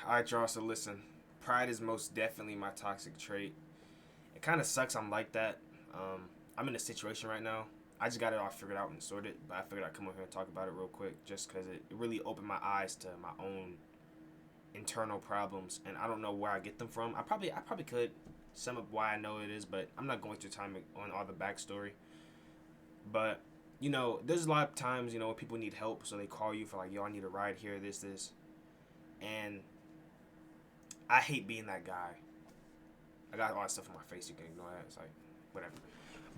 Alright, y'all, so listen. Pride is most definitely my toxic trait. It kind of sucks I'm like that. I'm in a situation right now. I just got it all figured out and sorted, but I figured I'd come over here and talk about it real quick just because it really opened my eyes to my own internal problems, and I don't know where I get them from. I probably could sum up why I know it is, but I'm not going through time on all the backstory. But there's a lot of times when people need help, so they call you for like, yo, I need a ride here, this, and I hate being that guy. I got all that stuff on my face. You can ignore that. It's like whatever.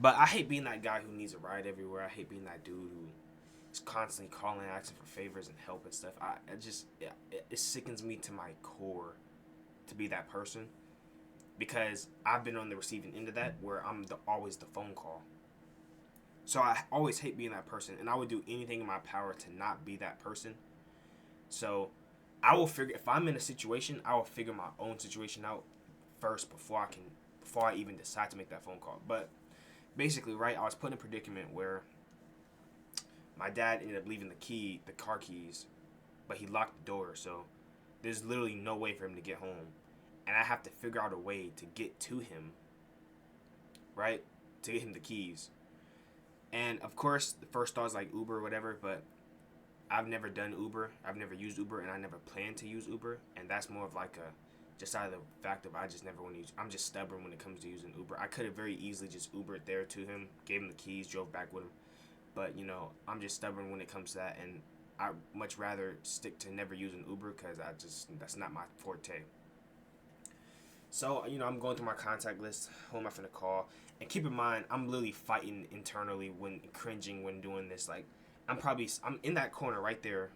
But I hate being that guy who needs a ride everywhere. I hate being that dude who is constantly calling, asking for favors and help and stuff. It sickens me to my core to be that person because I've been on the receiving end of that where I'm always the phone call. So I always hate being that person, and I would do anything in my power to not be that person. So I will figure if I'm in a situation, I will figure my own situation out first before I even decide to make that phone call. But basically, right, I was put in a predicament where my dad ended up leaving the car keys, but he locked the door, so there's literally no way for him to get home, and I have to figure out a way to get to him, right, to get him the keys. And of course, the first thought was like Uber or whatever, but I've never done Uber. I've never used Uber, and I never plan to use Uber. And that's more of like a just out of the fact of I just never want to use. I'm just stubborn when it comes to using Uber. I could have very easily just Ubered there to him, gave him the keys, drove back with him. But I'm just stubborn when it comes to that, and I much rather stick to never using Uber because that's not my forte. So I'm going through my contact list. Who am I finna call? And keep in mind, I'm literally fighting internally when cringing when doing this. Like, I'm in that corner right there,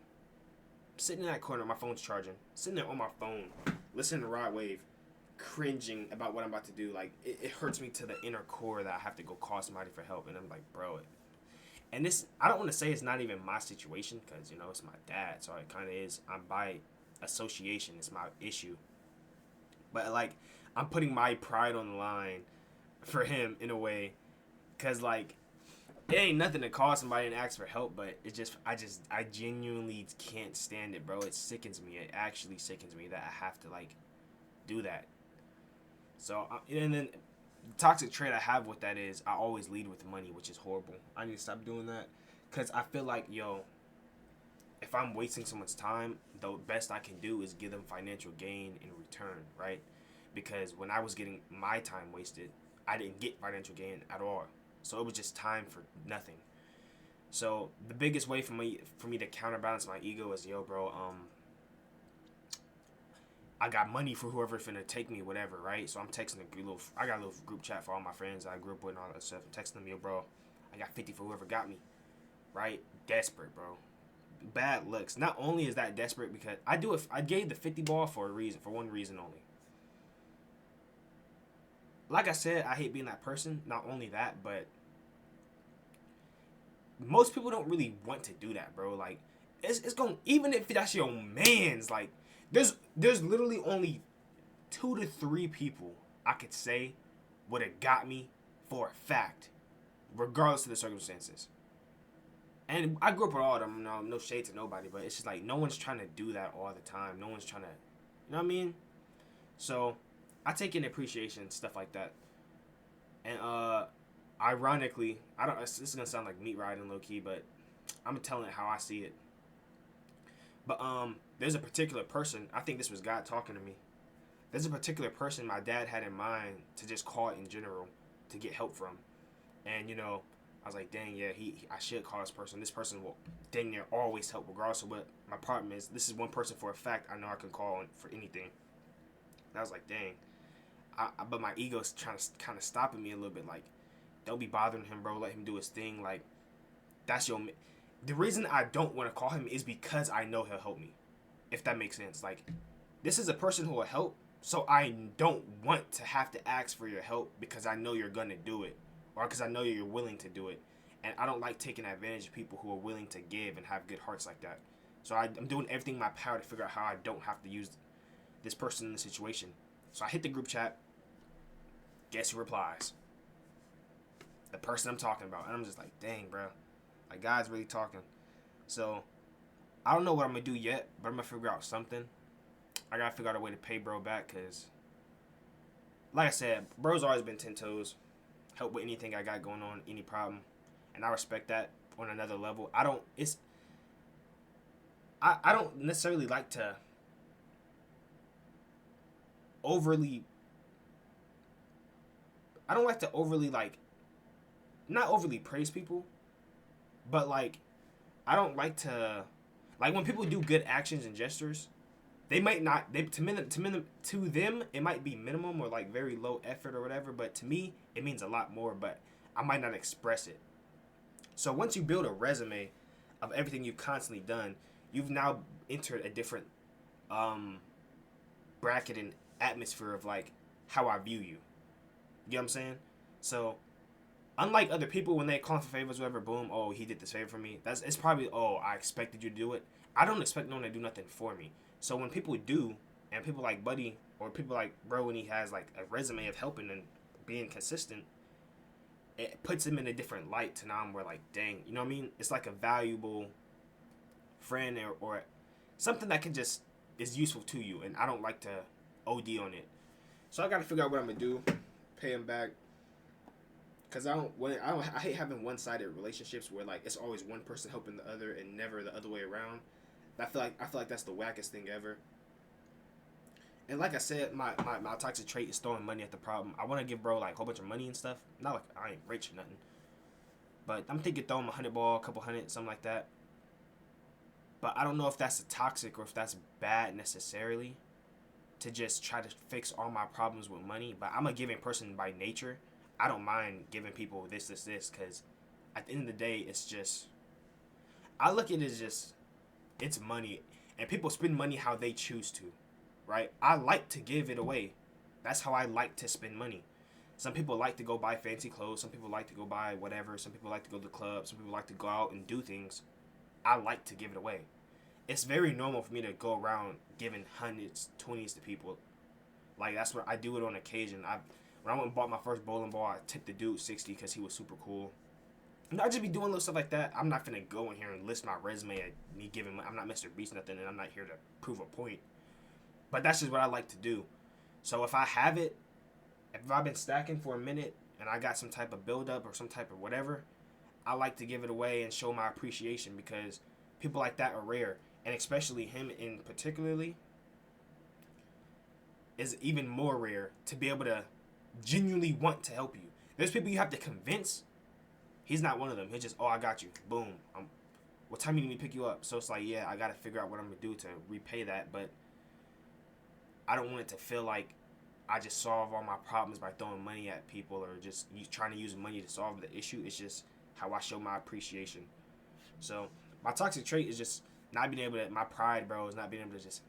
sitting in that corner. My phone's charging, sitting there on my phone, listening to Rod Wave, cringing about what I'm about to do. Like, it hurts me to the inner core that I have to go call somebody for help. And I'm like, bro. And this, I don't want to say it's not even my situation because it's my dad, so it kind of is. I'm by association. It's my issue. But like, I'm putting my pride on the line for him in a way, cause like it ain't nothing to call somebody and ask for help, but I genuinely can't stand it, bro. It sickens me. It actually sickens me that I have to like do that. So and then the toxic trait I have with that is I always lead with money, which is horrible. I need to stop doing that, cause I feel like if I'm wasting someone's time, the best I can do is give them financial gain in return, right? Because when I was getting my time wasted, I didn't get financial gain at all. So it was just time for nothing. So the biggest way for me to counterbalance my ego is, yo, bro, I got money for whoever finna take me, whatever, right? So I'm texting I got a little group chat for all my friends I grew up with and all that stuff. I'm texting them, yo, bro, I got 50 for whoever got me, right? Desperate, bro. Bad looks. Not only is that desperate because I gave the 50 ball for a reason, for one reason only. Like I said, I hate being that person. Not only that, but most people don't really want to do that, bro. Like, it's going even if that's your man's. Like, there's literally only 2 to 3 people I could say would have got me for a fact, regardless of the circumstances. And I grew up with all of them. No shade to nobody, but it's just like no one's trying to do that all the time. No one's trying to, you know what I mean? So I take in appreciation stuff like that. And ironically, I don't. This is gonna sound like meat riding low key, but I'm telling it how I see it. But there's a particular person. I think this was God talking to me. There's a particular person my dad had in mind to just call in general to get help from, and I was like, dang, yeah, I should call this person. This person will dang near always help, regardless of what my problem is. This is one person for a fact I know I can call on for anything. And I was like, dang. But my ego's trying to kind of stopping me a little bit. Like, don't be bothering him, bro. Let him do his thing. Like, that's your. The reason I don't want to call him is because I know he'll help me. If that makes sense. Like, this is a person who will help, so I don't want to have to ask for your help because I know you're gonna do it, or because I know you're willing to do it, and I don't like taking advantage of people who are willing to give and have good hearts like that. So I'm doing everything in my power to figure out how I don't have to use this person in the situation. So I hit the group chat. Guess who replies? The person I'm talking about. And I'm just like, dang, bro. Like, God's really talking. So, I don't know what I'm going to do yet, but I'm going to figure out something. I gotta figure out a way to pay bro back, cause like I said, bro's always been 10 toes. Help with anything I got going on, any problem, and I respect that on another level. I don't necessarily like to overly. I don't like to overly like, not overly praise people, but like, I don't like to, like when people do good actions and gestures, they might not, to them it might be minimum or like very low effort or whatever, but to me it means a lot more, but I might not express it. So once you build a resume of everything you've constantly done, you've now entered a different bracket and atmosphere of like how I view you. You know what I'm saying? So unlike other people when they call for favors, whatever, boom, oh, he did this favor for me. It's probably, oh, I expected you to do it. I don't expect no one to do nothing for me. So when people do, and people like Buddy or people like bro, when he has like a resume of helping and being consistent, it puts him in a different light to now we're like, dang, you know what I mean? It's like a valuable friend or something that can just is useful to you, and I don't like to OD on it. So I got to figure out what I'm gonna do, pay him back. Cause I hate having one-sided relationships where like it's always one person helping the other and never the other way around. I feel like that's the wackest thing ever. And like I said, my toxic trait is throwing money at the problem. I want to give bro like a whole bunch of money and stuff. Not like I ain't rich or nothing, but I'm thinking throw him $100, a couple hundred, something like that. But I don't know if that's toxic or if that's bad necessarily, to just try to fix all my problems with money. But I'm a giving person by nature. I don't mind giving people this, because at the end of the day, it's just, I look at it as just, it's money, and people spend money how they choose to, right? I like to give it away. That's how I like to spend money. Some people like to go buy fancy clothes. Some people like to go buy whatever. Some people like to go to the club. Some people like to go out and do things. I like to give it away. It's very normal for me to go around giving hundreds, 20s to people. Like, that's what I do it on occasion. When I went and bought my first bowling ball, I tipped the dude 60 because he was super cool. And I just be doing little stuff like that. I'm not finna go in here and list my resume at me giving. I'm not Mr. Beast nothing, and I'm not here to prove a point. But that's just what I like to do. So if I have it, if I've been stacking for a minute and I got some type of build up or some type of whatever, I like to give it away and show my appreciation, because people like that are rare, and especially him in particularly is even more rare, to be able to genuinely want to help you. There's people you have to convince. He's not one of them. He's just, oh, I got you. Boom. What time you need me to pick you up? So it's like, yeah, I got to figure out what I'm going to do to repay that. But I don't want it to feel like I just solve all my problems by throwing money at people or just trying to use money to solve the issue. It's just how I show my appreciation. So my toxic trait is just not being able to, my pride, bro, is not being able to just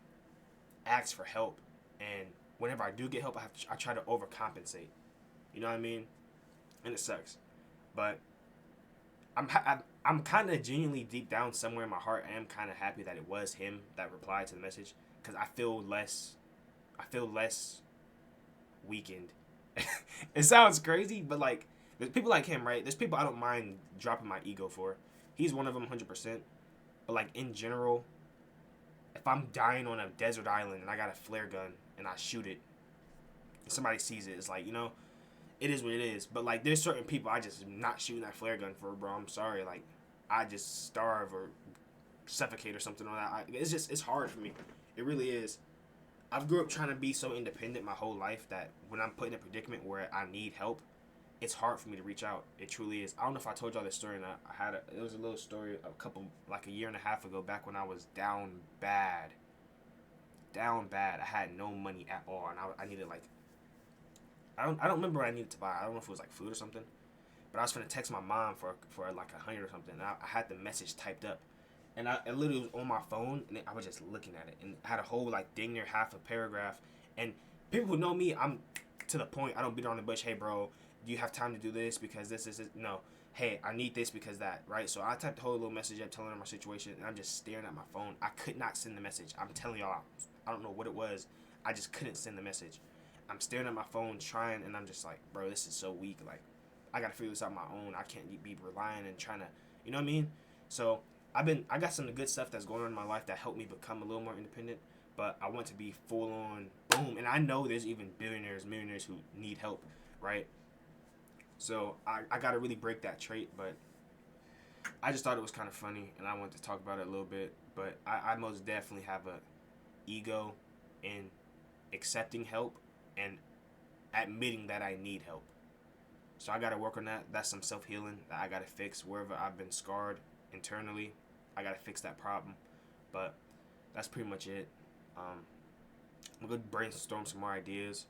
ask for help. And whenever I do get help, I try to overcompensate. You know what I mean? And it sucks. But I'm kind of genuinely deep down somewhere in my heart, I am kind of happy that it was him that replied to the message, because I feel less weakened. It sounds crazy, but like, there's people like him, right? There's people I don't mind dropping my ego for. He's one of them, 100%. But like in general, if I'm dying on a desert island and I got a flare gun and I shoot it, and somebody sees it, it's like, you know, it is what it is. But like, there's certain people I just am not shooting that flare gun for, bro. I'm sorry. Like, I just starve or suffocate or something on that. It's hard for me. It really is. I've grew up trying to be so independent my whole life that when I'm put in a predicament where I need help, it's hard for me to reach out. It truly is. I don't know if I told y'all this story or not. It was a little story a year and a half ago, back when I was down bad. I had no money at all, and I needed like, I don't remember what I needed to buy. I don't know if it was like food or something, but I was gonna text my mom for like 100 or something. And I had the message typed up, and it literally was on my phone, and I was just looking at it, and I had a whole like dang near half a paragraph. And people who know me, I'm to the point. I don't beat around the bush. Hey, bro, do you have time to do this because this is no. Hey, I need this because that, right? So I typed the whole little message up telling her my situation, and I'm just staring at my phone. I could not send the message. I'm telling y'all, I don't know what it was. I just couldn't send the message. I'm staring at my phone trying, and I'm just like, bro, this is so weak. Like, I gotta figure this out on my own. I can't be relying and trying to, you know what I mean? So I got some good stuff that's going on in my life that helped me become a little more independent. but I want to be full on boom. And I know there's even billionaires, millionaires who need help, right? So I got to really break that trait, but I just thought it was kind of funny, and I wanted to talk about it a little bit. But I most definitely have a ego in accepting help and admitting that I need help. So I got to work on that. That's some self-healing that I got to fix wherever I've been scarred internally. I got to fix that problem. But that's pretty much it. I'm going to brainstorm some more ideas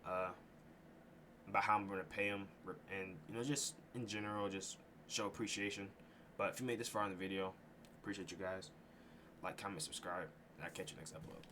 about how I'm going to pay them. And, just in general, just show appreciation. But if you made this far in the video, appreciate you guys. Like, comment, subscribe, and I'll catch you next upload.